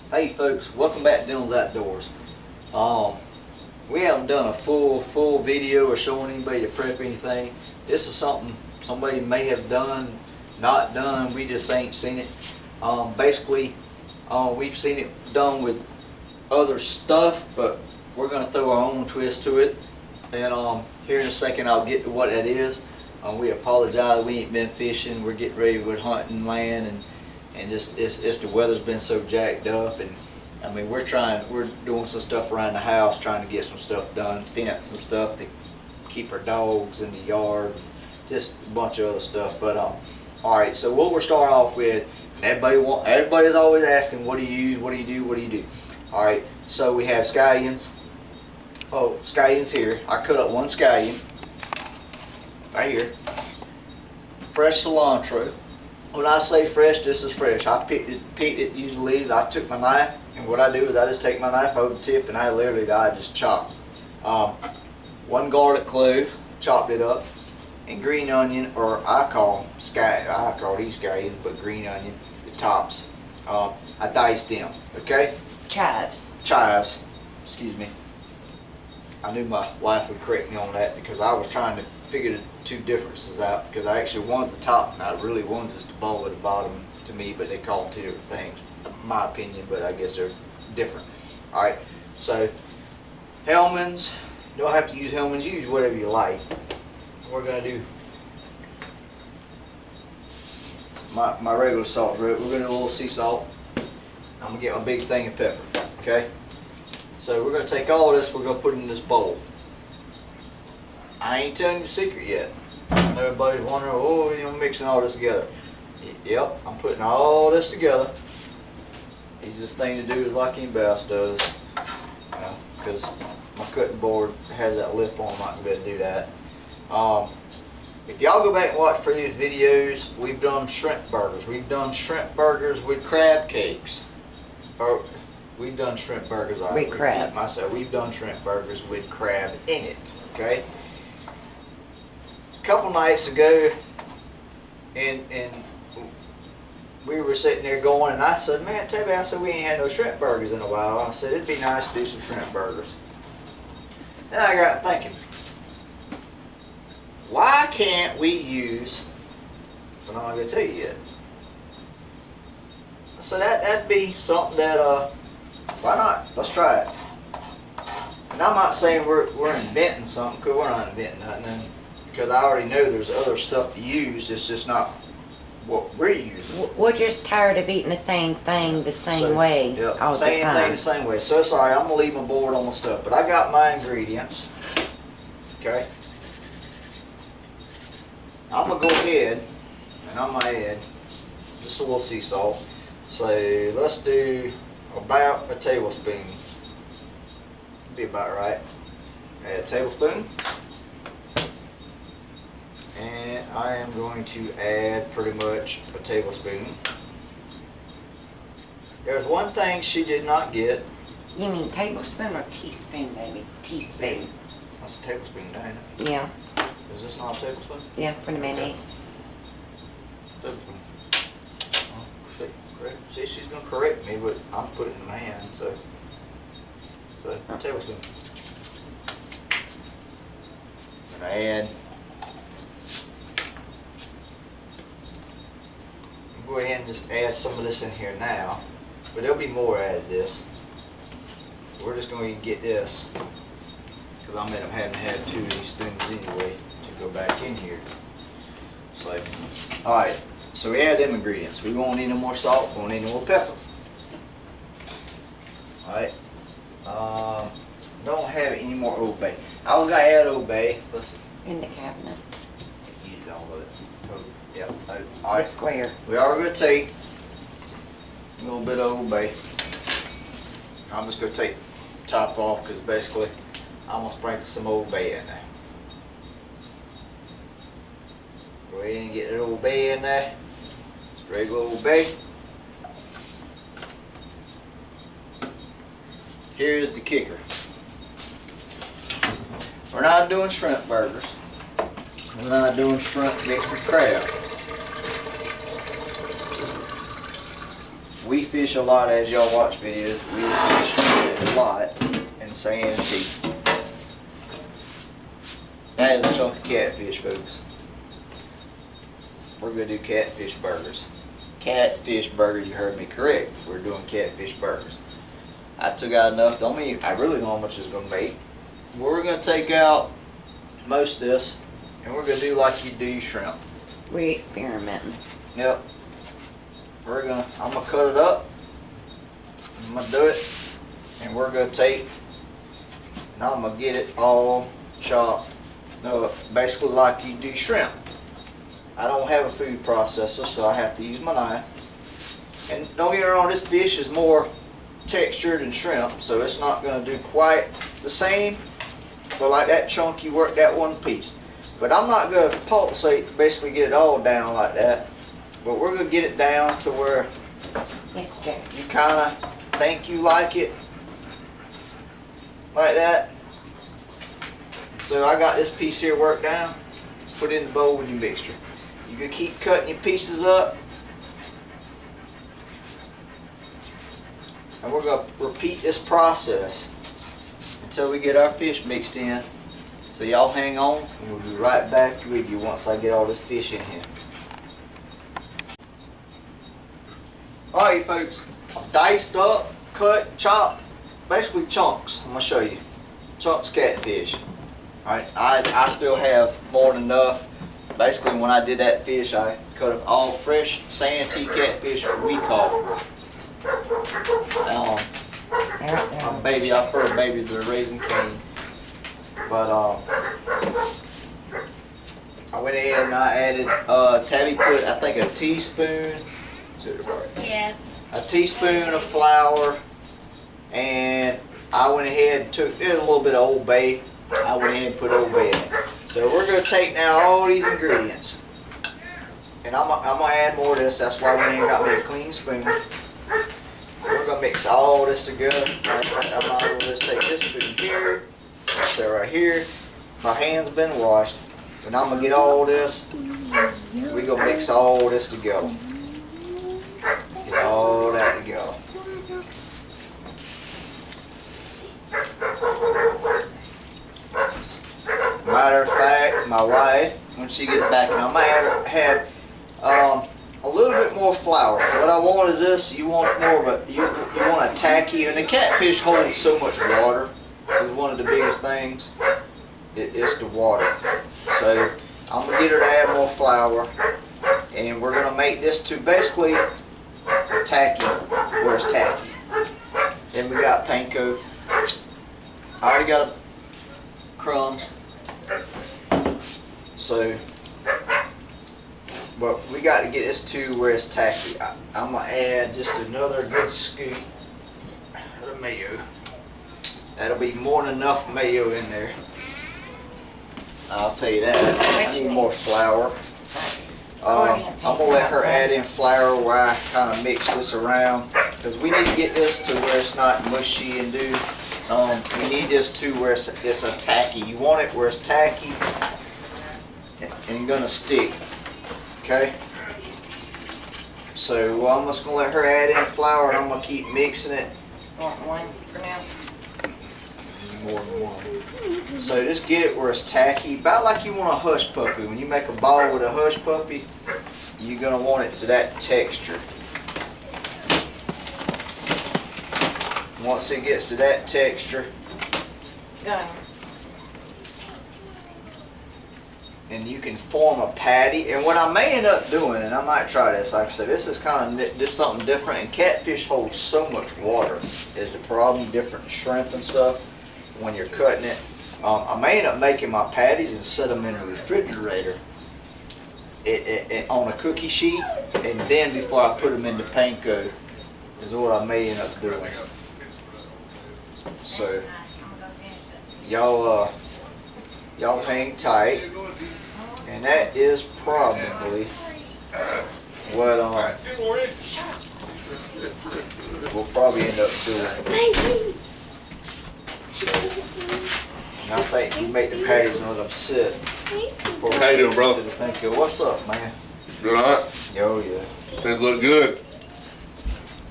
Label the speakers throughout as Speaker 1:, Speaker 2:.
Speaker 1: Hey folks, welcome back to Dylan's Outdoors. We haven't done a full video or showing anybody to prep anything. This is something somebody may have done, not done, we just ain't seen it. Basically, we've seen it done with other stuff, but we're gonna throw our own twist to it. And here in a second I'll get to what that is. We apologize, we ain't been fishing, we're getting ready with hunting land, and just it's the weather's been so jacked up, and I mean we're doing some stuff around the house, trying to get some stuff done, fence and stuff to keep our dogs in the yard, just a bunch of other stuff. But all right, so what we're starting off with, and everybody's always asking, what do you use, what do you do? All right, so we have scallions. Oh, scallions here. I cut up one scallion right here. Fresh cilantro. When I say fresh, this is fresh. I picked it, used the leaves. I took my knife, and what I do is I just take my knife over the tip, and I just chop. One garlic clove, chopped it up, and green onion, or I call these scallions, but green onion, the tops. I diced them. Okay. Chives. Excuse me. I knew my wife would correct me on that because I was trying to figure the two differences out, because I actually one's the top and I really one's just the ball at the bottom to me, but they call them two different things, in my opinion, but I guess they're different. Alright, so Hellman's, you don't have to use Hellman's, use whatever you like. We're going to do my regular salt. We're going to do a little sea salt. I'm going to get my big thing of pepper, okay? So we're going to take all of this, we're going to put it in this bowl. I ain't telling you the secret yet. I know everybody's wondering, oh, you're mixing all this together. Yep, I'm putting all this together. Easiest thing to do is like anybody else does. Because my cutting board has that lip on, I'm not going to be able to do that. If y'all go back and watch previous videos, we've done shrimp burgers. We've done shrimp burgers with crab cakes. We've done shrimp burgers with crab. We've done shrimp burgers with crab in it. Okay. A couple nights ago, and we were sitting there going, and I said, man, Tabby, I said we ain't had no shrimp burgers in a while. I said it'd be nice to do some shrimp burgers. Then I got thinking, why can't we use? So I'm not gonna tell you yet. So that'd be something that why not? Let's try it. And I'm not saying we're inventing something, because we're not inventing nothing. Because I already know there's other stuff to use. It's just not what we're using.
Speaker 2: We're just tired of eating the same thing the same way all the time.
Speaker 1: Same thing the same way. So sorry, I'm gonna leave my board on my stuff, but I got my ingredients. Okay. I'm gonna go ahead and I'm gonna add just a little sea salt. So let's do about a tablespoon. Be about right. Add a tablespoon. And I am going to add pretty much a tablespoon. There's one thing she did not get.
Speaker 2: You mean tablespoon or teaspoon, baby? Teaspoon.
Speaker 1: That's a tablespoon, ain't it?
Speaker 2: Yeah.
Speaker 1: Is this not a tablespoon?
Speaker 2: Yeah, for the mayonnaise.
Speaker 1: Tablespoon. See, she's gonna correct me, but I'm putting it in my hand, so tablespoon. I'm gonna add. Go ahead and just add some of this in here now, but there'll be more added to this. We're just going to get this because I'm having to have 2 of these spoons anyway to go back in here. So, all right. So we add them ingredients. We won't need no more salt. We won't need no more pepper. All right. Don't have any more Old Bay. I was gonna add Old Bay. Listen.
Speaker 2: In the cabinet.
Speaker 1: Use all of it. Yep. All right.
Speaker 2: The square.
Speaker 1: We are going to take a little bit of Old Bay. I'm just going to take the top off because basically I'm going to sprinkle some Old Bay in there. Go ahead and get that Old Bay in there. It's regular Old Bay. Here's the kicker. We're not doing shrimp burgers. We're not doing shrimp mixed with crab. We fish a lot, as y'all watch videos. We fish a lot in Santee. That is a chunk of catfish, folks. We're gonna do catfish burgers. Catfish burgers, you heard me correct. We're doing catfish burgers. I took out enough. I really don't know how much it's gonna make. We're gonna take out most of this, and we're gonna do like you do shrimp.
Speaker 2: We experimenting.
Speaker 1: Yep. I'm gonna cut it up. I'm gonna do it, and we're gonna take. Now I'm gonna get it all chopped. No, basically like you do shrimp. I don't have a food processor, so I have to use my knife. And don't get me wrong, this fish is more textured than shrimp, so it's not gonna do quite the same. But like that chunk, you work that one piece. But I'm not gonna pulsate, basically get it all down like that. But we're gonna get it down to where
Speaker 2: Yes, Jack.
Speaker 1: you kinda think you like it. Like that. So I got this piece here worked down. Put it in the bowl with your mixture. You can keep cutting your pieces up. And we're gonna repeat this process until we get our fish mixed in. So y'all hang on, and we'll be right back with you once I get all this fish in here. Alright folks, I've diced up, cut, chopped, basically chunks. I'm gonna show you. Chunks catfish. Alright, I still have more than enough. Basically when I did that fish, I cut up all fresh Santee catfish we caught. Our fur babies are raising cane. But I went ahead and I added, Tabby put I think a teaspoon,
Speaker 2: Yes.
Speaker 1: a teaspoon of flour, and I went ahead and did a little bit of Old Bay. I went ahead and put Old Bay in it. So we're going to take now all these ingredients, and I'm going to add more of this. That's why I went ahead and got me a clean spoon. We're going to mix all this together. I might as well just take this spoon here, so right here. My hands have been washed, and I'm going to get all this. We're going to mix all this together. Get all that together. Matter of fact, my wife, when she gets back, and I might have a little bit more flour. What I want is this. You want more of a, you want a tacky, and the catfish holds so much water. Is one of the biggest things. It's the water. So I'm gonna get her to add more flour, and we're gonna make this to basically tacky, where it's tacky. Then we got panko. I already got crumbs. So, but we got to get this to where it's tacky. I'm gonna add just another good scoop of mayo. That'll be more than enough mayo in there. I'll tell you that. I need more flour. I'm gonna let her add in flour where I kind of mix this around, because we need to get this to where it's not mushy and do. We need this to where it's a tacky. You want it where it's tacky and gonna stick. Okay. So I'm just gonna let her add in flour, and I'm gonna keep mixing it.
Speaker 2: Want one for now?
Speaker 1: More than one. So just get it where it's tacky, about like you want a hush puppy. When you make a ball with a hush puppy, you're gonna want it to that texture. Once it gets to that texture,
Speaker 2: Go.
Speaker 1: and you can form a patty. And what I may end up doing, and I might try this, like I said, this is kind of just something different. And catfish holds so much water is the problem. Different than shrimp and stuff. When you're cutting it, I may end up making my patties and set them in a refrigerator on a cookie sheet, and then before I put them in the panko is what I may end up doing. So y'all hang tight, and that is probably what we'll probably end up doing. So, and I think you make the patties and let them sit.
Speaker 3: How you doing, bro?
Speaker 1: What's up, man?
Speaker 3: Doing alright?
Speaker 1: Yo, yeah.
Speaker 3: Things look good.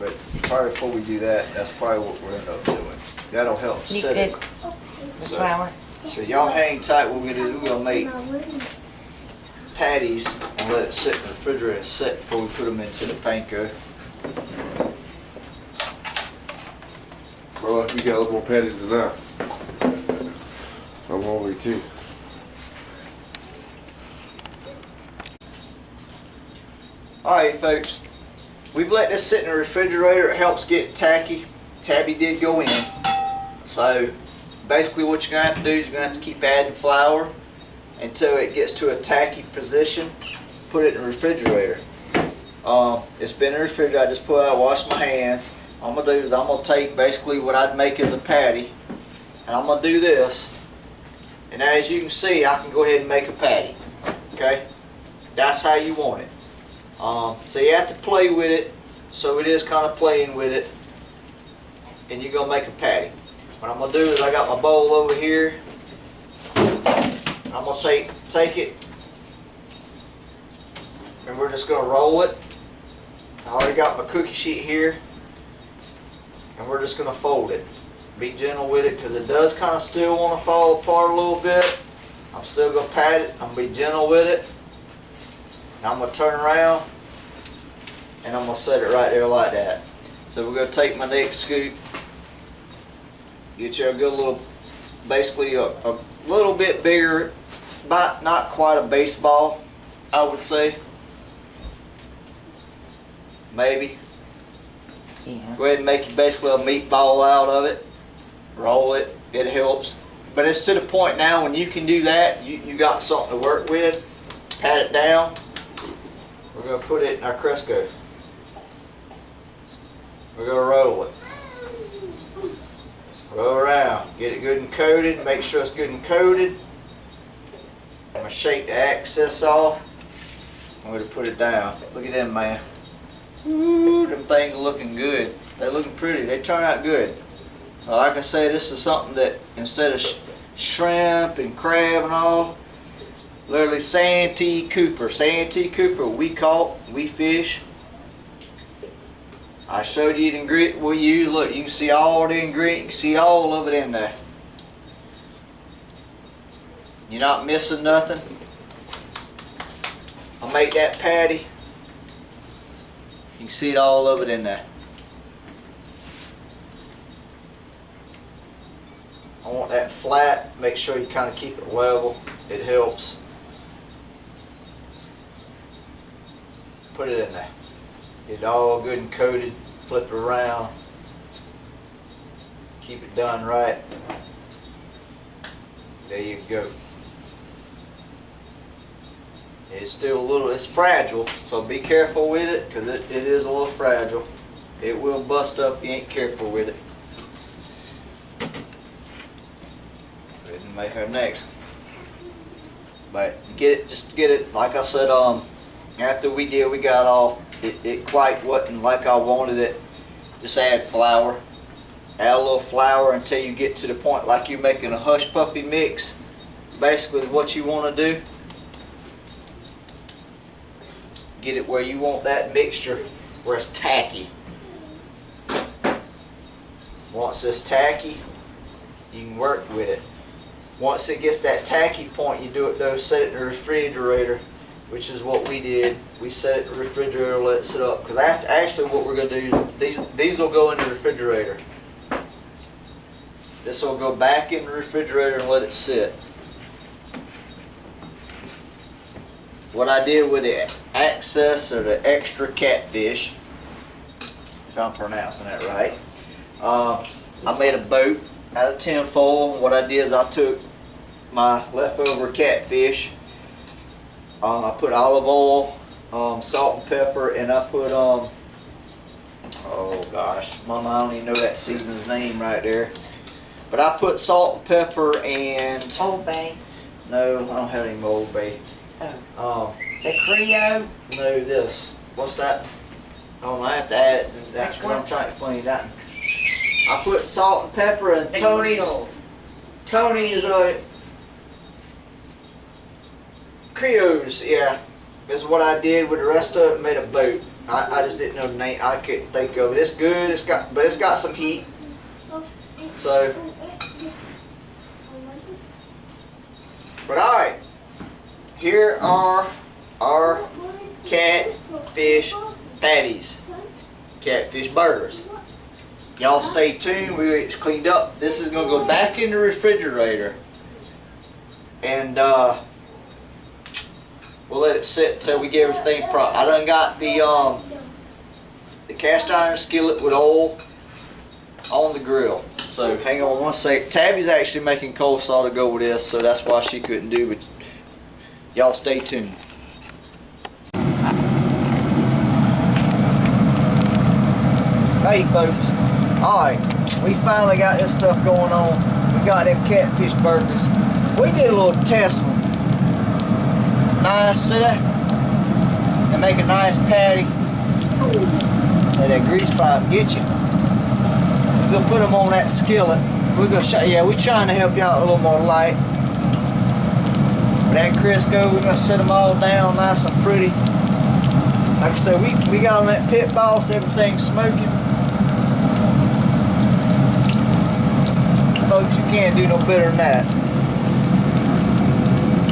Speaker 1: But probably before we do that, that's probably what we're gonna end up doing. That'll help
Speaker 2: You
Speaker 1: set
Speaker 2: did
Speaker 1: it.
Speaker 2: the
Speaker 1: So-
Speaker 2: flour.
Speaker 1: So y'all hang tight. What we're gonna do, we're gonna make patties and let it sit in the refrigerator and set before we put them into the panko.
Speaker 3: Bro, if we got a little more patties than that, I'm hungry too.
Speaker 1: Alright folks, we've let this sit in the refrigerator. It helps get tacky. Tabby did go in. So basically what you're going to have to do is you're going to have to keep adding flour until it gets to a tacky position. Put it in the refrigerator. It's been in the refrigerator. I just put it out, washed my hands. What I'm going to do is I'm going to take basically what I'd make as a patty, and I'm going to do this. And as you can see, I can go ahead and make a patty. Okay? That's how you want it. So you have to play with it. So it is kind of playing with it. And you're going to make a patty. What I'm going to do is I got my bowl over here. I'm going to take it. And we're just going to roll it. I already got my cookie sheet here. And we're just going to fold it. Be gentle with it because it does kind of still want to fall apart a little bit. I'm still going to pat it. I'm going to be gentle with it. Now I'm going to turn around and I'm going to set it right there like that. So we're going to take my next scoop. Get you a good little, basically a little bit bigger, but not quite a baseball, I would say. Maybe.
Speaker 2: Yeah.
Speaker 1: Go ahead and make you basically a meatball out of it. Roll it. It helps. But it's to the point now when you can do that, you got something to work with. Pat it down. We're going to put it in our Cresco. We're going to roll it. Roll around. Get it good and coated. Make sure it's good and coated. I'm going to shake the excess off. I'm going to put it down. Look at them, man. Ooh, them things are looking good. They're looking pretty. They turn out good. Like I say, this is something that instead of shrimp and crab and all, literally Santee Cooper. Santee Cooper we caught, we fish. I showed you the ingredient we use. Look, you can see all the ingredients. You can see all of it in there. You're not missing nothing. I'll make that patty. You can see all of it in there. I want that flat. Make sure you kind of keep it level. It helps. Put it in there. Get it all good and coated. Flip it around. Keep it done right. There you go. It's still a little, it's fragile, so be careful with it because it is a little fragile. It will bust up if you ain't careful with it. Go ahead and make our next. But get it, just to get it, like I said, after we got off, it quite wasn't like I wanted it. Just add flour. Add a little flour until you get to the point like you're making a hush puppy mix. Basically what you want to do. Get it where you want that mixture where it's tacky. Once it's tacky, you can work with it. Once it gets that tacky point, you do it though, set it in the refrigerator, which is what we did. We set it in the refrigerator, let it sit up. Because that's actually what we're going to do. These will go in the refrigerator. This will go back in the refrigerator and let it sit. What I did with the excess or the extra catfish, if I'm pronouncing that right, I made a boat out of tin foil. What I did is I took my leftover catfish, I put olive oil, salt and pepper, and I put, oh gosh, Mama, I don't even know that seasoning's name right there. But I put salt and pepper and...
Speaker 2: Old Bay.
Speaker 1: No, I don't have any Old Bay.
Speaker 2: The Creole.
Speaker 1: No, this. What's that? Oh, I have to add. That's what I'm trying to explain that. I put salt and pepper and Tony's Creoles, yeah. Is what I did with the rest of it. Made a boat. I just didn't know the name. I couldn't think of it. It's good. But it's got some heat. So, but all right. Here are our catfish patties, catfish burgers. Y'all stay tuned. It's cleaned up. This is gonna go back in the refrigerator, and we'll let it sit till we get everything proper. I done got the cast iron skillet with oil on the grill. So hang on one sec. Tabby's actually making coleslaw to go with this, so that's why she couldn't do it. Y'all stay tuned. Hey folks, alright, we finally got this stuff going on. We got them catfish burgers. We did a little test one. Nice, see that? And make a nice patty. Let that grease pipe get you. We're gonna put them on that skillet. We're gonna show, yeah, we're trying to help you out a little more light. That Crisco, we're gonna set them all down nice and pretty. Like I said, we got on that pit boss, everything's smoking. Folks, you can't do no better than that.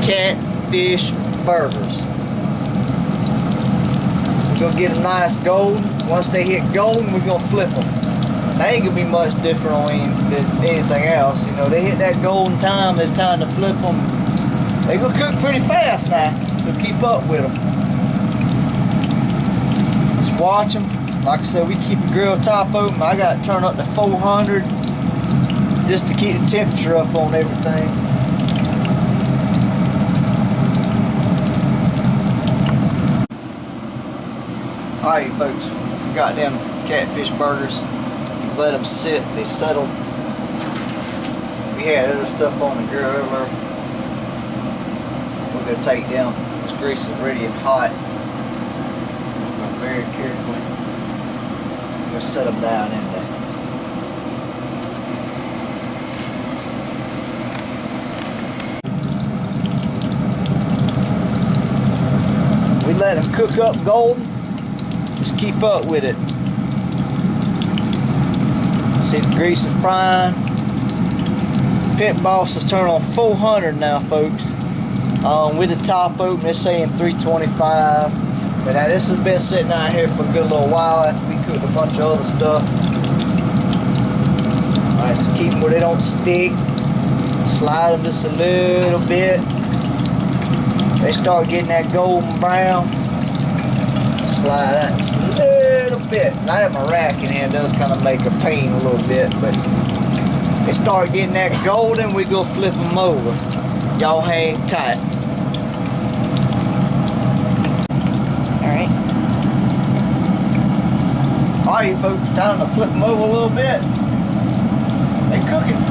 Speaker 1: Catfish burgers. We're gonna get a nice golden. Once they hit golden, we're gonna flip them. They ain't gonna be much different on than anything else. You know, they hit that golden time, it's time to flip them. They gonna cook pretty fast now, so keep up with them. Just watch them. Like I said, we keep the grill top open. I got to turn up to 400 just to keep the temperature up on everything. Alright folks, we got them catfish burgers. Let them sit, they settle. We had other stuff on the grill earlier. We're going to take down, this grease is ready and hot. Very carefully. We're going to set them down in there. We let them cook up golden. Just keep up with it. See the grease is frying. Pit boss is turned on 400 now, folks. With the top open, it's saying 325. But now this has been sitting out here for a good little while after we cooked a bunch of other stuff. Alright, just keep them where they don't stick. Slide them just a little bit. They start getting that golden brown. Slide that just a little bit. I have my rack in here, it does kind of make a pain a little bit, but they start getting that golden, we go flip them over. Y'all hang tight.
Speaker 2: Alright.
Speaker 1: Alright folks, time to flip them over a little bit. They cooking.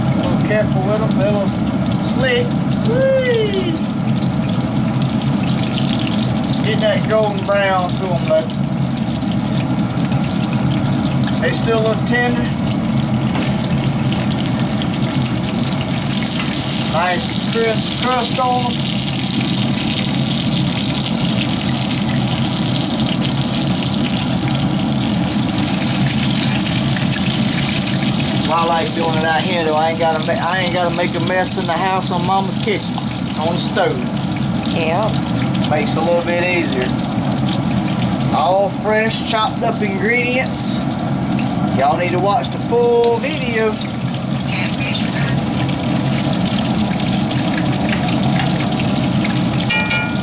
Speaker 1: A little careful with them, they're a little slick. Whee! Get that golden brown to them though. They still look tender. Nice crisp crust on them. I like doing it out here though. I ain't gotta make a mess in the house on Mama's kitchen, on the stove.
Speaker 2: Yeah.
Speaker 1: Makes it a little bit easier. All fresh, chopped up ingredients. Y'all need to watch the full video.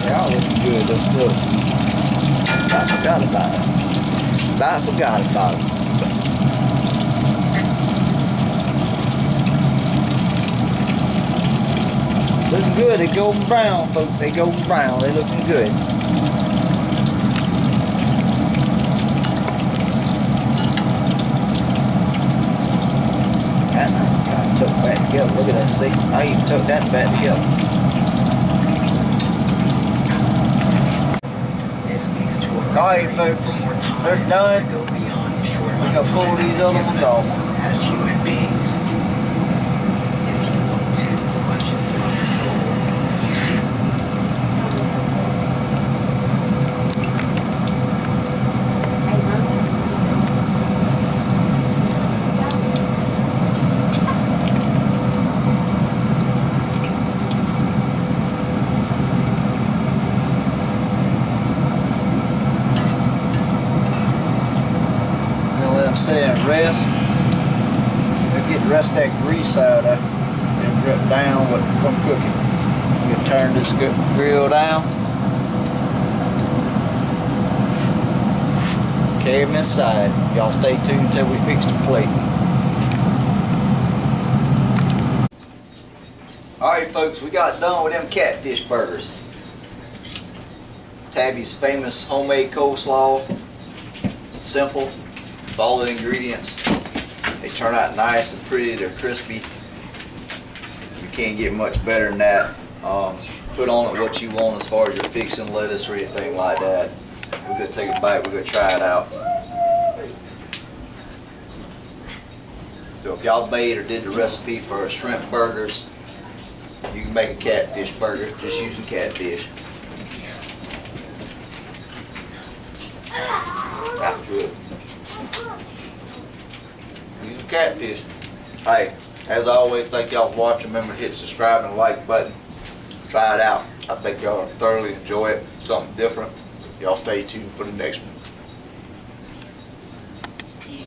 Speaker 1: They're all looking good. Look. I forgot about it. I forgot about it. Looking good. They golden brown, folks. They golden brown. They looking good. I took that together. Look at that. See, I even took that back together. Alright, folks. They're done. We're gonna pull these other ones off. I'm saying, rest. We'll get the rest of that grease out of it and drip down from cooking. We'll turn this grill down. Carry them inside. Y'all stay tuned until we fix the plate. Alright folks, we got done with them catfish burgers. Tabby's famous homemade coleslaw. Simple, with all the ingredients. They turn out nice and pretty, they're crispy. You can't get much better than that. Put on it what you want as far as your fixing lettuce or anything like that. We're gonna take a bite, we're gonna try it out. So if y'all made or did the recipe for shrimp burgers, you can make a catfish burger just using catfish. That's good. Using catfish. Hey, as always, thank y'all for watching. Remember to hit subscribe and like button. Try it out. I think y'all will thoroughly enjoy it. Something different. Y'all stay tuned for the next one.